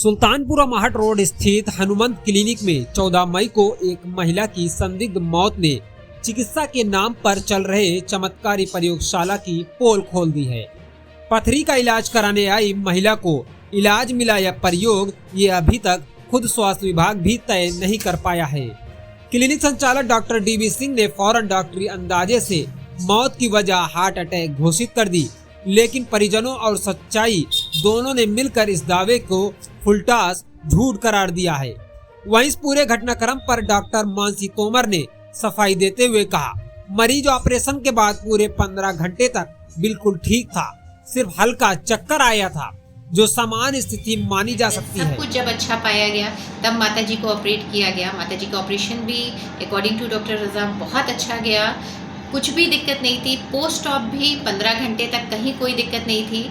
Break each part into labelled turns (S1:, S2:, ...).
S1: Sultanpura माहट road स्थित Hanumant clinic में 14 मई को एक महिला की संदिग्ध मौत ने चिकित्सा के नाम पर चल रहे चमत्कारी प्रयोगशाला की पोल खोल दी है। पथरी का इलाज कराने आई महिला को इलाज मिला या प्रयोग, ये अभी तक खुद स्वास्थ्य विभाग भी तय नहीं कर पाया है। क्लिनिक संचालक डॉक्टर डीबी सिंह ने फौरन डॉक्टरी अंदाजे से मौत की वजह हार्ट अटैक घोषित कर दी, लेकिन परिजनों और सच्चाई दोनों ने मिलकर इस दावे को फुलटास झूठ करार दिया है। वहीं इस पूरे घटनाक्रम पर डॉक्टर मानसी तोमर ने सफाई देते हुए कहा, मरीज ऑपरेशन के बाद पूरे 15 घंटे तक बिल्कुल ठीक था, सिर्फ हल्का चक्कर आया था जो सामान्य स्थिति मानी जा सकती है।
S2: सब कुछ जब अच्छा पाया गया तब माताजी को ऑपरेट किया गया। माताजी का ऑपरेशन भी अकॉर्डिंग टू डॉक्टर रजा बहुत अच्छा गया, कुछ भी दिक्कत नहीं थी। पोस्ट ऑप भी 15 घंटे तक कहीं कोई दिक्कत नहीं थी।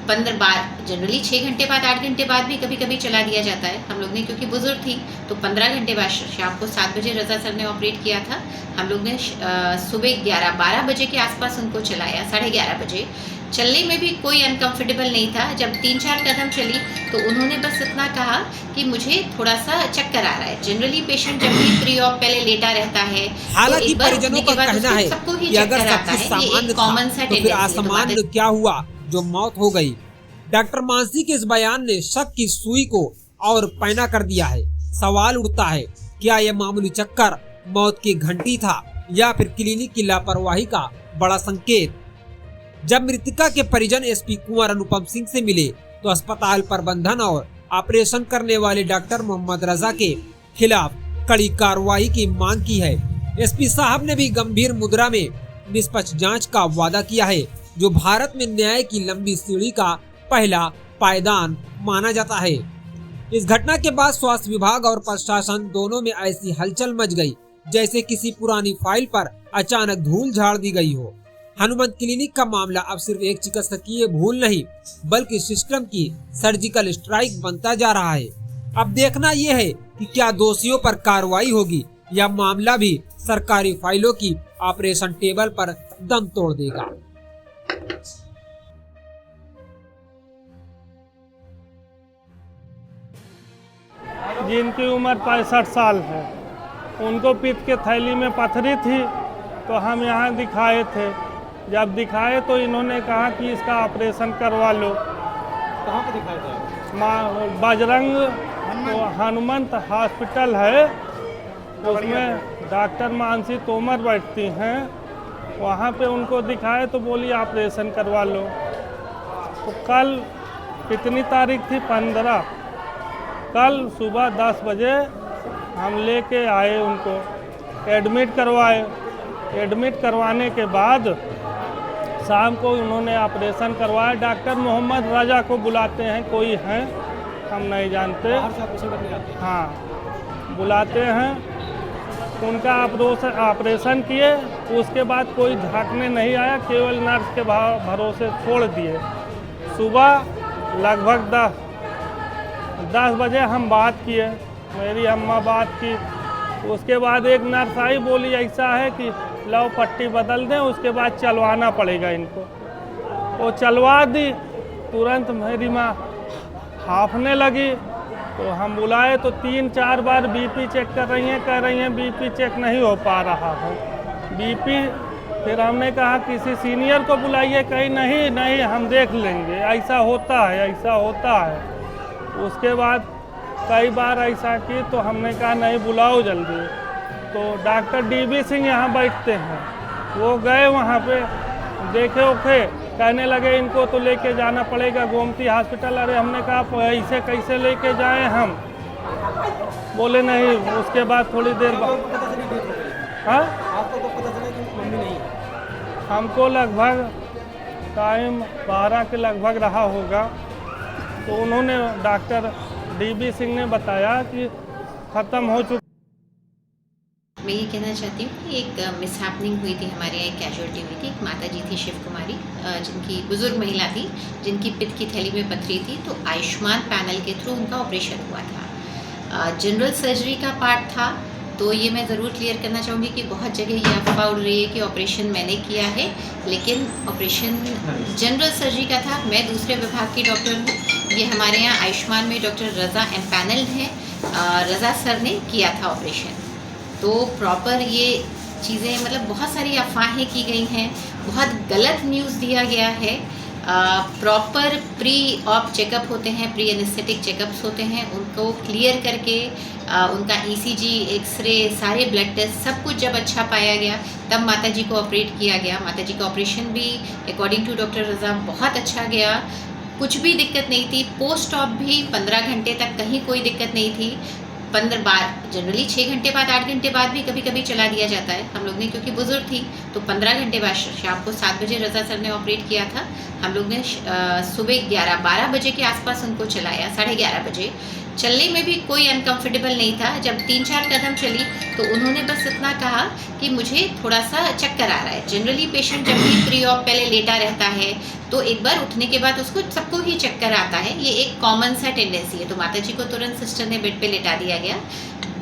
S2: 15 बार जनरली 6 घंटे बाद 8 घंटे बाद भी कभी कभी चला दिया जाता है। हम लोग ने क्योंकि बुजुर्ग थी तो 15 घंटे बाद शाम को 7 बजे रजा सर ने ऑपरेट किया था। हम लोग ने सुबह 11-12 बजे के आसपास उनको चलाया, 11:30 बजे। चलने में भी कोई अनकंफर्टेबल नहीं था। जब 3-4 कदम चली तो उन्होंने बस इतना कहा कि मुझे थोड़ा सा चक्कर आ रहा है। जनरली पेशेंट जब भी प्री ऑप पहले लेटा रहता है,
S1: हालांकि परिजनों का कहना है कि अगर सब कुछ सामान्य था तो फिर असामान्य क्या हुआ जो मौत हो गई। डॉक्टर मानसी के इस बयान ने शक की सुई को और पैना कर दिया है। सवाल उठता है, क्या यह मामूली चक्कर मौत की घंटी था या फिर क्लिनिक की लापरवाही का बड़ा संकेत। जब मृतका के परिजन एसपी कुंवर अनुपम सिंह से मिले तो अस्पताल प्रबंधन और ऑपरेशन करने वाले डॉक्टर मोहम्मद रजा के खिलाफ कड़ी कार्रवाई की मांग की है। एसपी साहब ने भी गंभीर मुद्रा में निष्पक्ष जांच का वादा किया है, जो भारत में न्याय की लंबी सीढ़ी का पहला पायदान माना जाता है। इस घटना के बाद स्वास्थ्य विभाग और प्रशासन दोनों में ऐसी हलचल मच गई जैसे किसी पुरानी फाइल पर अचानक धूल झाड़ दी गई हो। हनुमंत क्लिनिक का मामला अब सिर्फ एक चिकित्सकीय भूल नहीं बल्कि सिस्टम की सर्जिकल स्ट्राइक बनता जा रहा है। अब देखना यह है कि क्या दोषियों पर कार्रवाई होगी या मामला भी सरकारी फाइलों की ऑपरेशन टेबल पर दम तोड़ देगा।
S3: जिनकी उम्र 65 साल है, उनको पित्त के थैली में पथरी थी तो हम यहाँ दिखाए थे। जब दिखाए तो इन्होंने कहा कि इसका ऑपरेशन करवा लो।
S4: कहाँ पर दिखाए थे?
S3: बजरंग हनुमंत हॉस्पिटल है, उसमें डॉक्टर मानसी तोमर बैठती हैं, वहाँ पे उनको दिखाए तो बोली ऑपरेशन करवा लो। तो कल कितनी तारीख थी? 15। कल सुबह 10 बजे हम लेके आए, उनको एडमिट करवाए। एडमिट करवाने के बाद शाम को उन्होंने ऑपरेशन करवाया। डॉक्टर मोहम्मद रजा को बुलाते हैं, कोई हैं हम नहीं जानते, हाँ बुलाते हैं। उनका ऑपरेशन किए, उसके बाद कोई झांकने नहीं आया, केवल नर्स के भरोसे छोड़ दिए। सुबह लगभग 10 बजे हम बात किए, मेरी अम्मा बात की। उसके बाद एक नर्स आई, बोली ऐसा है कि लो पट्टी बदल दें, उसके बाद चलवाना पड़ेगा इनको। वो चलवा दी। तुरंत मेरी माँ हांफने लगी तो हम बुलाए तो 3-4 बार बीपी चेक कर रही हैं, कह रही हैं बीपी चेक नहीं हो पा रहा है बीपी। फिर हमने कहा किसी सीनियर को बुलाइए, कहीं नहीं हम देख लेंगे, ऐसा होता है ऐसा होता है। उसके बाद कई बार ऐसा की तो हमने कहा नहीं बुलाओ जल्दी। तो डॉक्टर डीबी सिंह यहाँ बैठते हैं, वो गए वहाँ पे, देखे ओखे, कहने लगे इनको तो लेके जाना पड़ेगा गोमती हॉस्पिटल। अरे हमने कहा ऐसे कैसे लेके जाएं हम, बोले नहीं। उसके बाद थोड़ी देर बाद हाँ हमको लगभग टाइम 12 के लगभग रहा होगा, तो उन्होंने डॉक्टर डीबी सिंह ने बताया कि ख़त्म हो चुका।
S2: मैं ये कहना चाहती हूँ कि एक मिसहैपनिंग हुई थी हमारे यहाँ, एक कैजुअलिटी हुई थी। एक माता जी थी शिव कुमारी, जिनकी बुजुर्ग महिला थी, जिनकी पित्त की थैली में पथरी थी, तो आयुष्मान पैनल के थ्रू उनका ऑपरेशन हुआ था। जनरल सर्जरी का पार्ट था तो ये मैं ज़रूर क्लियर करना चाहूँगी कि बहुत जगह ये अफवाह उड़ रही है कि ऑपरेशन मैंने किया है, लेकिन ऑपरेशन जनरल सर्जरी का था। मैं दूसरे विभाग की डॉक्टर हूँ। ये हमारे यहाँ आयुष्मान में डॉक्टर रज़ा एम्पैनल्ड हैं, रज़ा सर ने किया था ऑपरेशन। तो प्रॉपर ये चीज़ें मतलब बहुत सारी अफवाहें की गई हैं, बहुत गलत न्यूज़ दिया गया है। प्रॉपर प्री ऑप चेकअप होते हैं, प्री एनेस्थेटिक चेकअप्स होते हैं, उनको क्लियर करके उनका ECG, एक्सरे, सारे ब्लड टेस्ट सब कुछ जब अच्छा पाया गया तब माताजी को ऑपरेट किया गया। माताजी का ऑपरेशन भी अकॉर्डिंग टू डॉक्टर रज़ा बहुत अच्छा गया, कुछ भी दिक्कत नहीं थी। पोस्ट ऑप भी 15 घंटे तक कहीं कोई दिक्कत नहीं थी। 15 बार जनरली 6 घंटे बाद 8 घंटे बाद भी कभी कभी चला दिया जाता है हम लोग ने, क्योंकि बुजुर्ग थी। तो 15 घंटे बाद शाम को 7 बजे रज़ा सर ने ऑपरेट किया था। हम लोग ने सुबह 12 बजे के आसपास उनको चलाया, 11:30 बजे। चलने में भी कोई अनकंफर्टेबल नहीं था। जब 3-4 कदम चली तो उन्होंने बस इतना कहा कि मुझे थोड़ा सा चक्कर आ रहा है। जनरली पेशेंट जब भी प्री ऑप पहले लेटा रहता है तो एक बार उठने के बाद उसको सबको ही चक्कर आता है, ये एक कॉमन सा टेंडेंसी है। तो माताजी को तुरंत सिस्टर ने बेड पे लेटा दिया गया,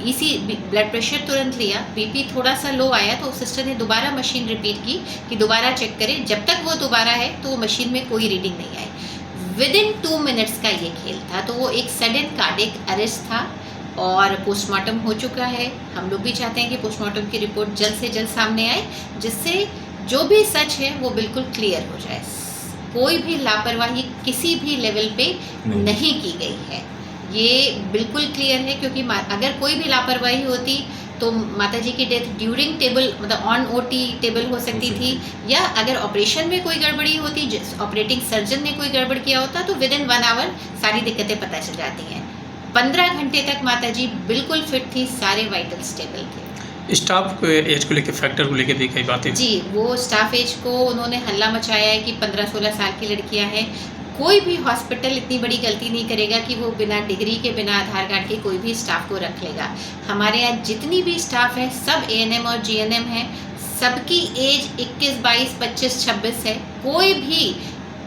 S2: ब्लड प्रेशर तुरंत लिया, BP थोड़ा सा लो आया तो सिस्टर ने दोबारा मशीन रिपीट की कि दोबारा चेक करें। जब तक वो दोबारा है तो मशीन में कोई रीडिंग नहीं आई। विदिन 2 मिनट्स का ये खेल था। तो वो एक सडन कार्डियक अरेस्ट था और पोस्टमार्टम हो चुका है। हम लोग भी चाहते हैं कि पोस्टमार्टम की रिपोर्ट जल्द से जल्द सामने आए, जिससे जो भी सच है वो बिल्कुल क्लियर हो जाए। कोई भी लापरवाही किसी भी लेवल पे नहीं की गई है, ये बिल्कुल क्लियर है। क्योंकि अगर कोई भी लापरवाही होती तो माताजी की डेथ ड्यूरिंग टेबल मतलब ऑन OT टेबल हो सकती थी, या अगर ऑपरेशन में कोई गड़बड़ी होती, ऑपरेटिंग सर्जन ने कोई गड़बड़ किया होता तो विदिन 1 आवर सारी दिक्कतें पता चल जाती हैं। 15 घंटे तक माताजी बिल्कुल फिट थी, सारे वाइटल स्टेबल थे।
S5: स्टाफ को एज को लेकर, फैक्टर को लेकर भी कई बातें
S2: जी, वो स्टाफ एज को उन्होंने हल्ला मचाया है कि 15-16 साल की लड़कियां हैं। कोई भी हॉस्पिटल इतनी बड़ी गलती नहीं करेगा कि वो बिना डिग्री के, बिना आधार कार्ड के कोई भी स्टाफ को रख लेगा। हमारे यहाँ जितनी भी स्टाफ है सब ANM और GNM है, सबकी एज 21, 22, 25, 26 है। कोई भी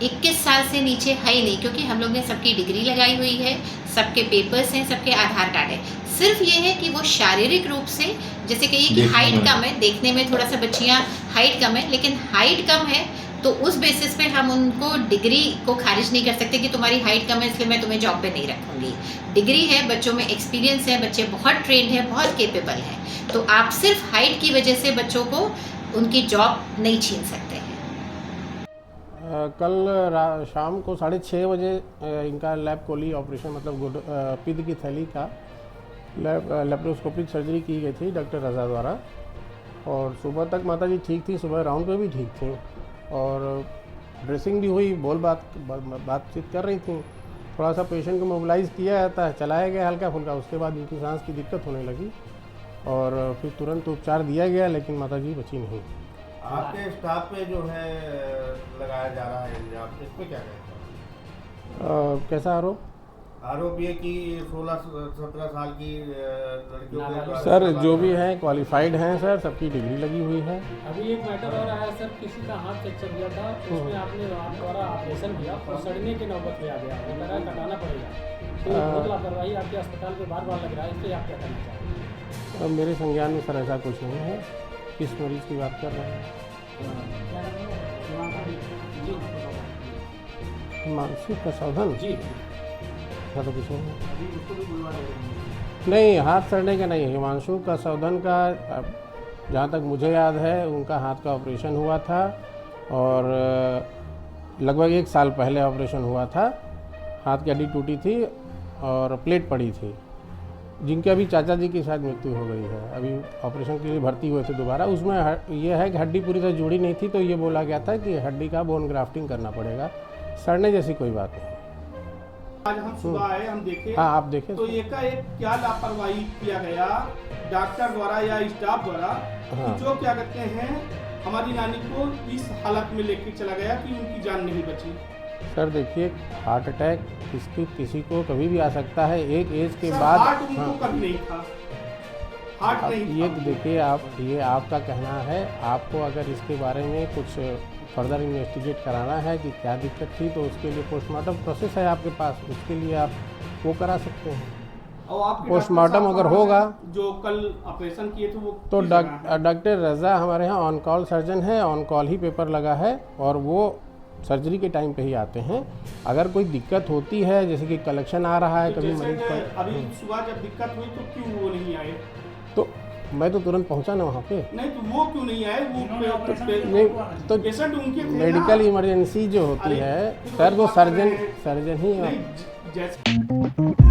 S2: 21 साल से नीचे है ही नहीं, क्योंकि हम लोग ने सबकी डिग्री लगाई हुई है, सबके पेपर्स हैं, सबके आधार कार्ड है। सिर्फ ये है कि वो शारीरिक रूप से, जैसे कहिए कि हाइट कम है, देखने में थोड़ा सा बच्चियाँ हाइट कम है, लेकिन हाइट कम है तो उस बेसिस पे हम उनको डिग्री को खारिज नहीं कर सकते कि तुम्हारी हाइट कम है इसलिए मैं तुम्हें जॉब पे नहीं रखूँगी। डिग्री है, बच्चों में एक्सपीरियंस है, बच्चे बहुत ट्रेंड हैं, बहुत केपेबल हैं। तो आप सिर्फ हाइट की वजह से बच्चों को उनकी जॉब नहीं छीन सकते हैं।
S6: कल शाम को 6:30 बजे इनका लैब कोली ऑपरेशन मतलब पित्त की थैली का लेप्रोस्कोपिक सर्जरी की गई थी डॉक्टर रज़ा द्वारा। और सुबह तक माताजी ठीक थी, सुबह राउंड पे भी ठीक थी और ड्रेसिंग भी हुई, बातचीत कर रही थी। थोड़ा सा पेशेंट को मोबिलाइज़ किया जाता है, चलाया गया हल्का फुल्का, उसके बाद उनकी सांस की दिक्कत होने लगी और फिर तुरंत उपचार दिया गया, लेकिन माताजी बची नहीं।
S4: आपके स्टाफ पे जो है लगाया जा रहा है इल्जाम, इस पे क्या कहते हैं?
S6: कैसा आरोप?
S4: आरोप ये कि 16-17 साल की लड़कियों के
S6: सर जो भी हैं क्वालिफाइड हैं सर, सबकी डिग्री लगी हुई है।
S7: अभी एक मैटर हो रहा है सर, किसी का हाथ फ्रैक्चर हुआ था, उसमें आपने आप द्वारा ऑपरेशन किया और सड़ने की नौबत में आ गया, वो कह रहा है कटाना पड़ेगा। तो ये बहुत लापरवाही आपके अस्पताल में बार बार लग रहा है, इससे आप क्या करना चाहते हैं?
S6: मेरे संज्ञान में सर ऐसा कुछ नहीं है। किस मरीज की बात कर रहे हैं? हिमांशु प्रसाधन
S7: जी,
S6: तो कुछ नहीं, हाथ सड़ने का नहीं। हिमांशु प्रसाधन का जहाँ तक मुझे याद है उनका हाथ का ऑपरेशन हुआ था और लगभग 1 साल पहले ऑपरेशन हुआ था। हाथ की हड्डी टूटी थी और प्लेट पड़ी थी, जिनके अभी चाचा जी की शायद मृत्यु हो गई है। अभी ऑपरेशन के लिए भर्ती हुए थे दोबारा। उसमें यह है कि हड्डी पूरी तरह जुड़ी नहीं थी, तो ये बोला गया था कि हड्डी का बोन ग्राफ्टिंग करना पड़ेगा। सड़ने जैसी कोई बात नहीं।
S8: आज हम सुबह आए, हम देखे,
S6: हाँ आप देखें
S8: तो एकाएक क्या लापरवाही किया गया डॉक्टर द्वारा या स्टाफ द्वारा,
S6: हाँ।
S8: जो क्या कहते हैं हमारी नानी को इस हालत में लेके चला गया कि उनकी जान नहीं बची।
S6: सर देखिए, हार्ट अटैक किसी को कभी भी आ सकता है, एक एज के
S8: सर,
S6: बाद।
S8: हार्ट उनको
S6: हाँ।
S8: कभी नहीं था, हार्ट नहीं
S6: ये
S8: था।
S6: देखिए आप, ये आपका कहना है। आपको अगर इसके बारे में कुछ फर्दर इन्वेस्टिगेट कराना है कि क्या दिक्कत थी, तो उसके लिए पोस्टमार्टम प्रोसेस है आपके पास, उसके लिए आप वो करा सकते हैं।
S8: और आपके
S6: पोस्टमार्टम
S8: डॉक्टर
S6: अगर
S8: साहब
S6: होगा
S8: जो कल ऑपरेशन किए थे वो
S6: तो
S8: किस जगह हैं?
S6: डॉक्टर रज़ा हमारे यहाँ ऑन कॉल सर्जन है, ऑन कॉल ही पेपर लगा है और वो सर्जरी के टाइम पे ही आते हैं। अगर कोई दिक्कत होती है जैसे कि कलेक्शन आ रहा है
S8: तो
S6: कभी
S8: जैसे
S6: मरीज
S8: कि
S6: का,
S8: अभी सुबह जब दिक्कत हुई तो क्यों वो नहीं आए?
S6: तो मैं तो तुरंत पहुंचा ना वहाँ पे।
S8: नहीं तो वो क्यों नहीं आए? वो
S6: नहीं तो
S8: पेशेंट उनके थे ना।
S6: मेडिकल इमरजेंसी जो होती
S8: अरे,
S6: है
S8: तो
S6: सर, वो
S8: बात कर रहे
S6: सर्जन
S8: हैं।
S6: सर्जन ही
S8: नहीं, जैसे